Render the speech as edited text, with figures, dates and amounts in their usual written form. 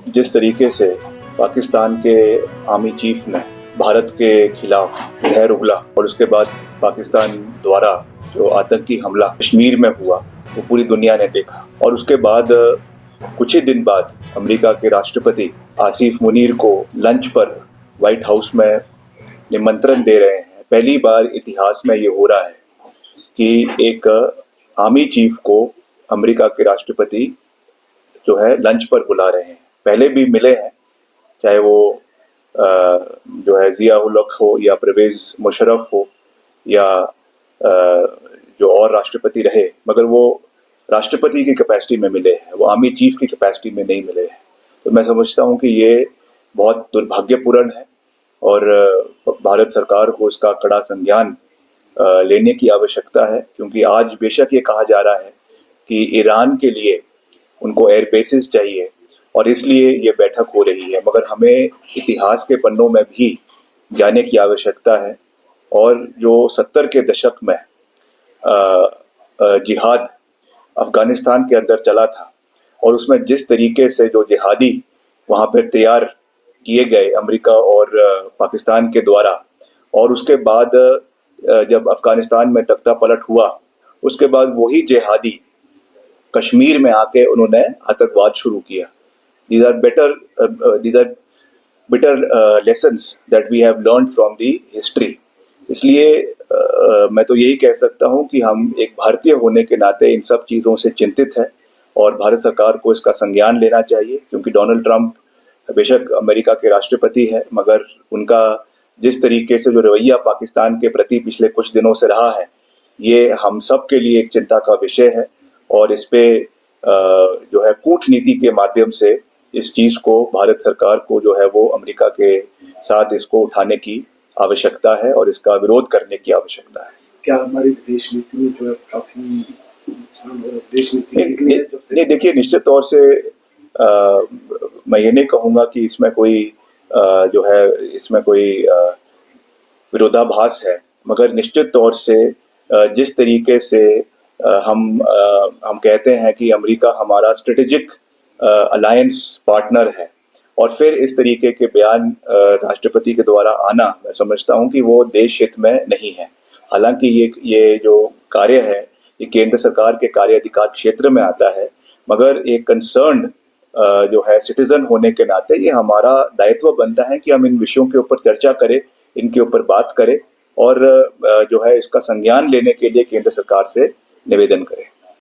जिस तरीके से पाकिस्तान के आर्मी चीफ ने भारत के खिलाफ जहर उगला और उसके बाद पाकिस्तान द्वारा जो आतंकी हमला कश्मीर में हुआ वो पूरी दुनिया ने देखा। और उसके बाद कुछ ही दिन बाद अमेरिका के राष्ट्रपति आसिफ मुनीर को लंच पर व्हाइट हाउस में निमंत्रण दे रहे हैं। पहली बार इतिहास में ये हो रहा है कि एक आर्मी चीफ को अमेरिका के राष्ट्रपति जो है लंच पर बुला रहे हैं। पहले भी मिले हैं, चाहे वो जो है जिया उल हक हो या परवेज मुशर्रफ हो या जो और राष्ट्रपति रहे, मगर वो राष्ट्रपति की कैपेसिटी में मिले हैं, वो आर्मी चीफ की कैपेसिटी में नहीं मिले हैं। तो मैं समझता हूँ कि ये बहुत दुर्भाग्यपूर्ण है और भारत सरकार को इसका कड़ा संज्ञान लेने की आवश्यकता है, क्योंकि आज बेशक ये कहा जा रहा है कि ईरान के लिए उनको एयर बेसिस चाहिए और इसलिए ये बैठक हो रही है, मगर हमें इतिहास के पन्नों में भी जाने की आवश्यकता है। और जो 70 के दशक में जिहाद अफगानिस्तान के अंदर चला था और उसमें जिस तरीके से जो जिहादी वहाँ पर तैयार किए गए अमेरिका और पाकिस्तान के द्वारा, और उसके बाद जब अफगानिस्तान में तख्ता पलट हुआ उसके बाद वही जिहादी कश्मीर में आके उन्होंने आतंकवाद शुरू किया। These are bitter lessons that we have learned from the history. इसलिए मैं तो यही कह सकता हूँ कि हम एक भारतीय होने के नाते इन सब चीज़ों से चिंतित हैं और भारत सरकार को इसका संज्ञान लेना चाहिए, क्योंकि डोनाल्ड ट्रंप बेशक अमेरिका के राष्ट्रपति है, मगर उनका जिस तरीके से जो रवैया पाकिस्तान के प्रति पिछले कुछ दिनों से रहा है, ये हम सब के लिए एक चिंता का विषय है। और इस पे जो है कूटनीति के माध्यम से इस चीज़ को भारत सरकार को जो है वो अमेरिका के साथ इसको उठाने की आवश्यकता है और इसका विरोध करने की आवश्यकता है। क्या हमारी विदेश नीति में जो है काफी नुकसान हो रहा है विदेश नीति नहीं, देखिए निश्चित तौर से मैं ये नहीं कहूँगा कि इसमें कोई जो है इसमें कोई विरोधाभास है, मगर निश्चित तौर से जिस तरीके से हम कहते हैं कि अमेरिका हमारा स्ट्रेटेजिक अलायंस पार्टनर है और फिर इस तरीके के बयान राष्ट्रपति के द्वारा आना, मैं समझता हूं कि वो देश हित में नहीं है। हालांकि ये जो कार्य है ये केंद्र सरकार के कार्य अधिकार क्षेत्र में आता है, मगर एक कंसर्न्ड जो है सिटीजन होने के नाते ये हमारा दायित्व बनता है कि हम इन विषयों के ऊपर चर्चा करें, इनके ऊपर बात करें और जो है इसका संज्ञान लेने के लिए केंद्र सरकार से निवेदन करें।